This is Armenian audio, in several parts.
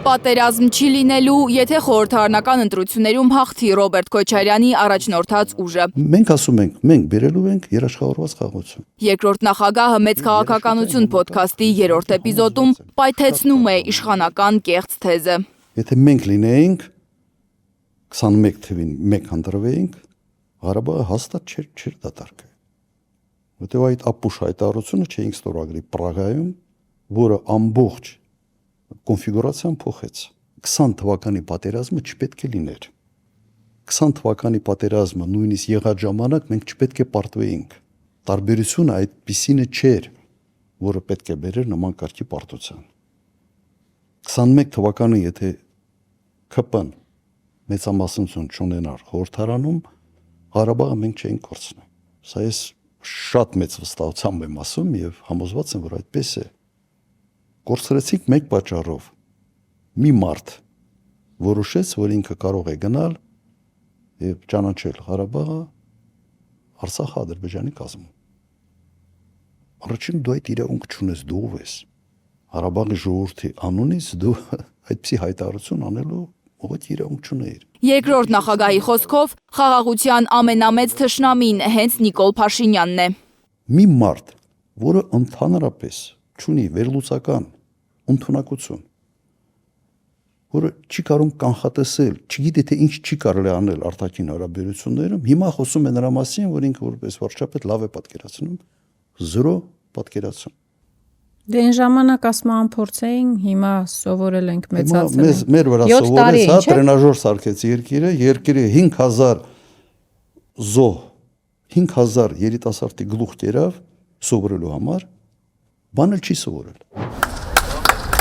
Պատերազմ չի լինելու, եթե խորհրդարանական ընտրություններում հաղթի Ռոբերտ Քոչարյանի առաջնորդած ուժը։ Մենք ասում ենք, մենք բերելու ենք երաշխավորված խաղաղություն։ Երկրորդ նախագահը «Մեծ քաղաքականություն» ոդքասթի 3-րդ էպիզոդում պայթեցնում է իշխանական կեղծ թեզը։ Եթե մենք լինեինք 21 թվին մեկ հանդրվեինք, Ղարաբաղը հաստատ չէր դատարկել։ Որտեղ այդ ապուշ հայտարարությունը չէինք ստորագրի Պրագայում, որը ամբողջ կոնֆիգուրացիան փոխեց։ 20 թվականի պատերազմը չպետք է լիներ։ 20 թվականի պատերազմը նույնիսկ եղած ժամանակ մենք չպետք է պարտվեինք։ Տարբերությունը այդպիսինը չէր, որը պետք է բերեր նման կարգի պարտության։ 21 թվականը եթե ԿՊ-ն մեծամասնություն չունենար խորհրդարանում, Ղարաբաղը մենք չէինք կորցնի։ Սա ես շատ մեծ վստահությամբ եմ ասում եւ համոզված եմ, որ այդպես է։ Կորցրեցինք մեկ պատճառով։ Մի մարդ որոշեց, որ ինքը կարող է գնալ եւ ճանաչել Ղարաբաղը Արցախը Ադրբեջանի կազմում։ Առաջին դու այդ իրավունք չունես, դու ով ես։ Ղարաբաղի ժողովրդի անունից դու այդպիսի հայտարարություն անելու ուղղակի իրավունք չունեիր։ Երկրորդ նախագահի խոսքով խաղաղության ամենամեծ թշնամին հենց Նիկոլ Փաշինյանն է։ Մի մարդ, որը ընդհանրապես չունի վերլուծական ընդունակություն, որը չի կարող կանխատեսել, չգիտի թե ինչ չի կարելի անել արտաքին հարաբերություններում, հիմա խոսում է նրա մասին, որ ինքը որպես վարչապետ լավ է պատկերացնում, զրո պատկերացում։ Դե այն ժամանակ ասում փորձեին, հիմա սովորել ենք մեծացել։ Մեր վրա սովորեց, հա, տրենաժոր սարքեց երկիրը 5000 զոհ, 5000 երիտասարդի գլուխ կերավ սովորելու համար, բան էլ չի սովորել։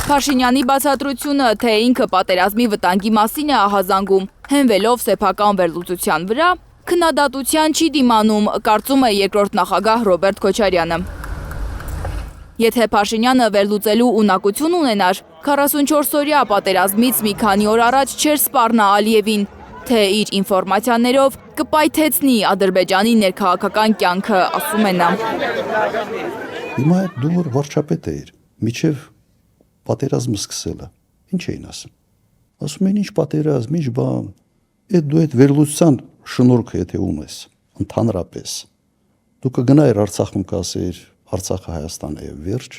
Փաշինյանի բացատրությունը, թե ինքը պատերազմի վտանգի մասին է ահազանգում, հենվելով սեփական վերլուծության վրա, քննադատության չի դիմանում, կարծում է երկրորդ նախագահ Ռոբերտ Քոչարյանը։ Եթե Փաշինյանը վերլուծելու ունակություն ունենար, 44-օրյա պատերազմից մի քանի օր առաջ չէր սպառնա Ալիևին, թե իր ինֆորմացիաներով կպայթեցնի Ադրբեջանի ներքաղաքական կյանքը, ասում է նա։ Հիմա դու որ վարչապետ էիր, միջև պատերազմը սկսելը, ինչ էին ասում։ Ասում են ինչ պատերազմ, ինչ բան։ Դու այդ վերլուծության շնորհքը եթե ունես, ընդհանրապես, դու կգնայիր Արցախում կասեիր Արցախը Հայաստան է վերջ,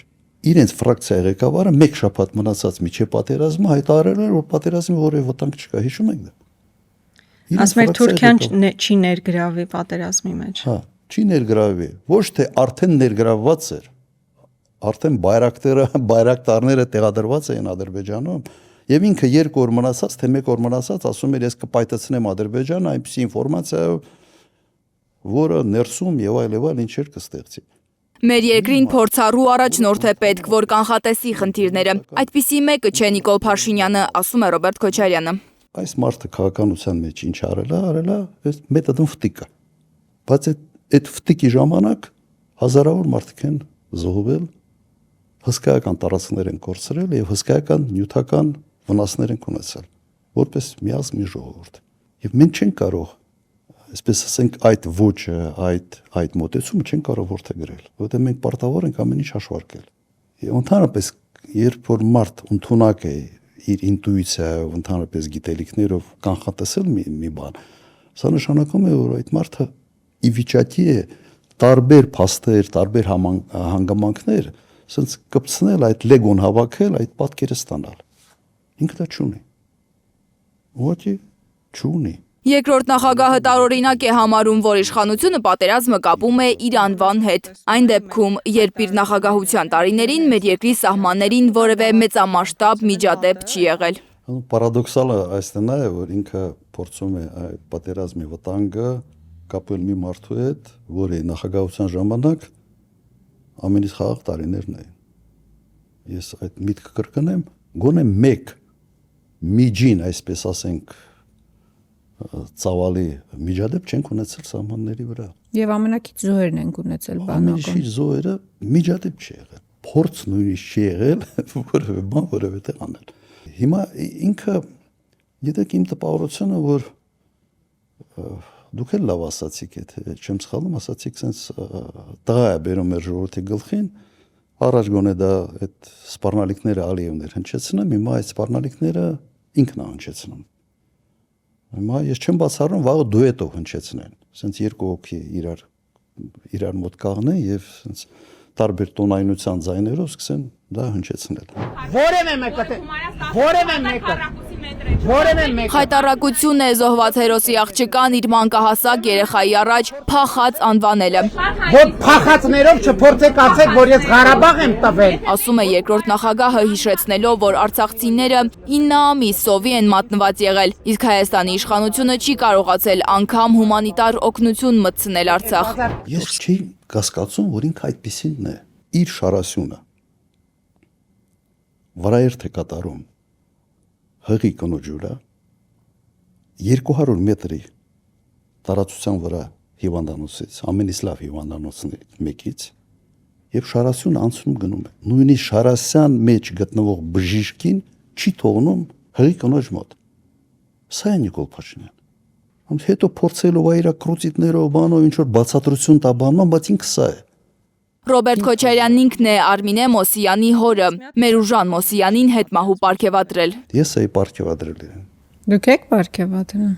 իրենց ֆրակցիայի ղեկավարը մեկ շաբաթ մնացած միջև պատերազմը հայտարարել էր, որ պատերազմի որևէ վտանգ չկա, հիշում եք դա։ Ասում էր Թուրքիան չի ներգրավի պատերազմի մեջ։ Հա, չի ներգրավի, ոչ թե արդեն ներգրավված էր, արդեն բայրակտարները տեղադրված էին Ադրբեջանում, եւ ինքը 2 օր մնացած, թե 1 օր մնացած ասում էր ես կպայթեցնեմ Ադրբեջանը այնպիսի ինֆորմացիայով, որը ներսում եւ այլ ինչեր կստեղծի։ Մեր երկրին փորձառու առաջնորդ է պետք, որ կանխատեսի խնդիրները։ Այդպիսի մեկը չէ Նիկոլ Փաշինյանը, ասում է Ռոբերտ Քոչարյանը։ Այս մարդը քաղաքականության մեջ ինչ արել է, մեթոդն ֆտիկը։ Բայց այդ ֆտիկի ժամանակ հազարավոր մարդիկ են զոհվել, հսկայական տարածքներ են կորցրել եւ հսկայական նյութական վնասներ են ունեցել, որպես միասին ժողովուրդ։ Եվ մենք չենք կարող, այսպես ասենք, այդ ոճը, այդ մոտեցումը չեն կարող որդեգրել, որովհետեւ մենք պարտավոր ենք ամեն ինչ հաշվարկել։ Եվ ընդհանրապես, երբ որ մարդ ընդունակ է իր ինտուիցիայով, ընդհանրապես գիտելիքներով կանխատեսել մի բան, սա նշանակում է, որ այդ մարդը ի վիճակի է տարբեր փաստեր, տարբեր հանգամանքներ, ասենց կպցնել այդ լեգոն հավաքել, այդ պատկերը ստանալ։ Ինքը դա չունի։ Ոչի չունի։ Երկրորդ նախագահը տարօրինակ է համարում, որ իշխանությունը պատերազմը կապում է իր անվան հետ։ Այն դեպքում, երբ իր նախագահության տարիներին մեր երկրի սահմաններին որևէ մեծամասշտաբ միջադեպ չի եղել։ Պարադոքսալը այստեղ է, որ ինքը փորձում է այդ պատերազմի վտանգը կապել մի մարդու հետ, որի նախագահության ժամանակ ամենից խաղաղ տարիներն էին։ Ես այդ միտքը կրկնեմ, գոնե մեկ միջին, այսպես ասենք, ծավալի միջադեպ չենք ունեցել սահմանների վրա։ Եվ ամենակից զոհերն ենք ունեցել բանակում։ Ամենիշի զոհերը միջադեպ չի եղել։ Փորձ նույնիսկ չի եղել որևէ բան որևէ տեղ անել։ Հիմա ինքը գիտեք իմ տպավորությունը, որ դուք էլ լավ ասացիք, եթե չեմ սխալվում, ասացիք, sense տղա է բերում մեր ժողովրդի գլխին, Առաջ գոնե դա այդ սպառնալիքները Ալիևներ հնչեցնում, հիմա այդ սպառնալիքները ինքն է հնչեցնում։ Հիմա ես չեմ բացառում վաղը դուետով հնչեցնեն, ասենց երկու հոգի իրար մոտ կաղնեն եւ ասենց տարբեր տոնայնության ձայներով սկսեն դա հնչեցնել։ Որևէ մեկը Խայտառակություն է զոհված հերոսի աղջկան իր մանկահասակ երեխայի առաջ փախած անվանելը։ որ փախածներով չփորձեք ասեք, որ ես Ղարաբաղ եմ տվել։ Ասում է երկրորդ նախագահը հիշեցնելով, որ արցախցիները 9 ամիս սովի են մատնված եղել, իսկ Հայաստանի իշխանությունը չի կարողացել անգամ հումանիտար օգնություն մտցնել Արցախ։ Ես չի կասկածում, որ ինքը այդպեսին է, իր շարասյունը վրայերթ է կատարում հղի կնոջ վրա 200 մետրի տարածության վրա հիվանդանոցից, ամենից լավ հիվանդանոցներից մեկից եւ շարասյուն անցնում գնում է։ Նույնիսկ շարասյան մեջ գտնվող բժիշկին չի թողնում հղի կնոջ մոտ։ Սա է Նիկոլ Փաշինյան։ Հետո փորձելով այրա կրուծիտներով բանով ինչ որ բացատրություն տա բանման, բայց ինքը սա է։ Ռոբերտ Քոչարյանն ինքն է Արմինե Մոսյանի հորը, Մերուժան Մոսյանին հետմահու պարգևատրել։ Ես էի պարգևատրել։ Դուք եք պարգևատրել։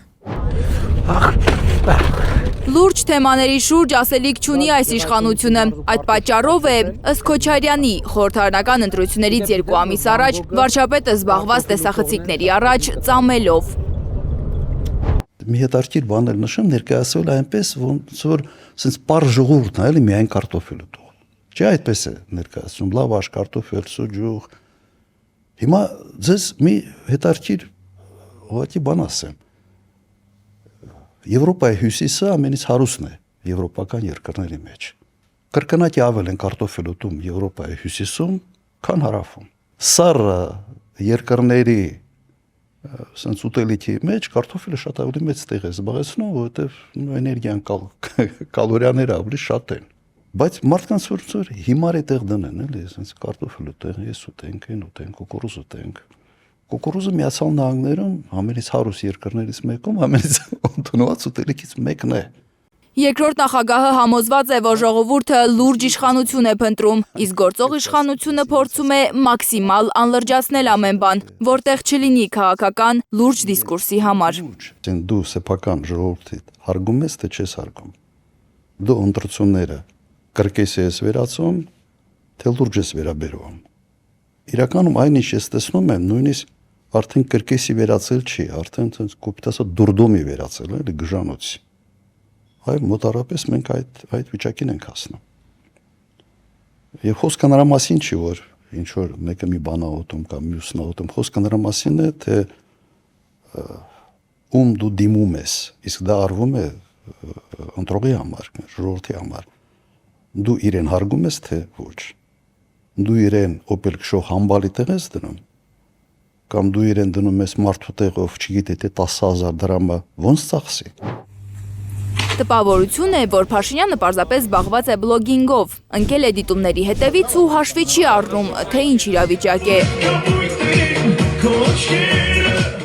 Լուրջ թեմաների շուրջ ասելիք չունի այս իշխանությունը։ Այդ պատճառով է, ըստ Քոչարյանի, խորհրդարանական ընտրություններից 2 ամիս առաջ վարչապետը զբաղված տեսախցիկների առաջ ծամելով։ Մի հետաքրքիր բան էլ նշեմ, ներկայացվել այնպես, ոնց որ sense պար ժողովուրդն է, էլի միայն կարտոֆիլը տուղ։ Չէ, այդպես է ներկայացում, լավաշ, կարտոֆիլ, սուջուխ։ Հիմա ձեզ մի հետաքրքիր ուղղակի բան ասեմ։ Եվրոպայի հյուսիսը ամենից հարուստն է եվրոպական երկրների մեջ։ Կրկնակի ավել են կարտոֆիլ ուտում Եվրոպայի հյուսիսում, քան հարավում։ Սառը երկրների sense ուտելիքի մեջ կարտոֆիլը շատ ավելի մեծ տեղ է զբաղեցնում, որովհետև էներգիան կալորիաները ավելի շատ են։ Բայց մարդկանց որ հիմար է տեղ դնեն, էլի, sense կարտոֆիլը տեղ ես ուտենք, այն ուտենք, կուկուրուզ ուտենք։ Կուկուրուզը Միացյալ Նահանգներում ամենից հարուստ երկրներից մեկում, ամենից ընդունված ուտելիքից մեկն է։ Երկրորդ նախագահը համոզված է, որ ժողովուրդը լուրջ իշխանություն է փնտրում, իսկ գործող իշխանությունը փորձում է մաքսիմալ անլրջացնել ամեն բան, որտեղ չլինի քաղաքական լուրջ դիսկուրսի համար։ Դու սեփական ժողովրդիդ հարգում ես, թե չես հարգում։ Դու ընտրությունները կրկես ես վերացում, թե լուրջ ես վերաբերվում։ Իրականում այն ինչ ես տեսնում եմ, նույնիսկ արդեն կրկեսի վերացել չի, արդեն կոպիտ ասած դուրդոմի վերացել, էլի գժանոցի։ Այ մոտարապես մենք այդ վիճակին ենք հասնում։ Եվ խոսքը նրա մասին չի, որ ինչ որ մեկը մի բան աղոթում կամ մյուսն աղոթում, խոսքը նրա մասին է, թե ում դու դիմում ես, իսկ դա արվում է ընտրողի համար, ժողովրդի համար։ Դու իրեն հարգում ես, թե ոչ։ Դու իրեն օպել քշող համբալի տեղ ես դնում, կամ դու իրեն դնում ես մարդու տեղով, չգիտե թե 10,000 դրամը ոնց ծախսի։ Տպավորություն է, որ Փաշինյանը պարզապես զբաղված է բլոգինգով, ընկել է դիտումների հետևից ու հաշվի չի առնում, թե ինչ իրավիճակ է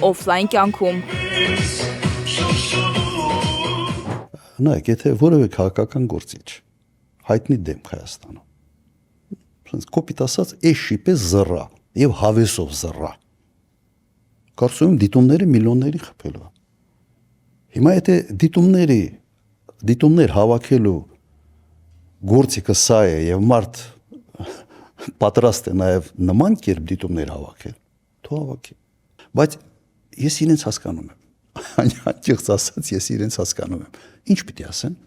օֆլայն կյանքում։ Նայեք, եթե որևէ քաղաքական գործիչ հայտնի դեմք Հայաստանում, կոպիտ ասած, էշի պես զռա եւ հավեսով զռա, կարծում եմ դիտումները միլիոնների խփելու։ Հիմա եթե դիտումներ հավաքելու գործիքը սա է եւ մարդ պատրաստ է նաեւ նման կերպ դիտումներ հավաքել, թող հավաքի։ Բայց ես իրենց հասկանում եմ։ Անկեղծ ասած, ես իրենց հասկանում եմ։ Ինչ պիտի ասեն։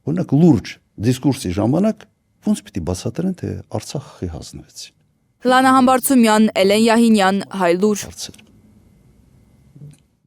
Օրինակ լուրջ դիսկուրսի ժամանակ ոնց պիտի բացատրեն, թե Արցախի հանձնվեցին։ Լանա Համբարձումյան, Էլեն Յահինյան, Հայլուր։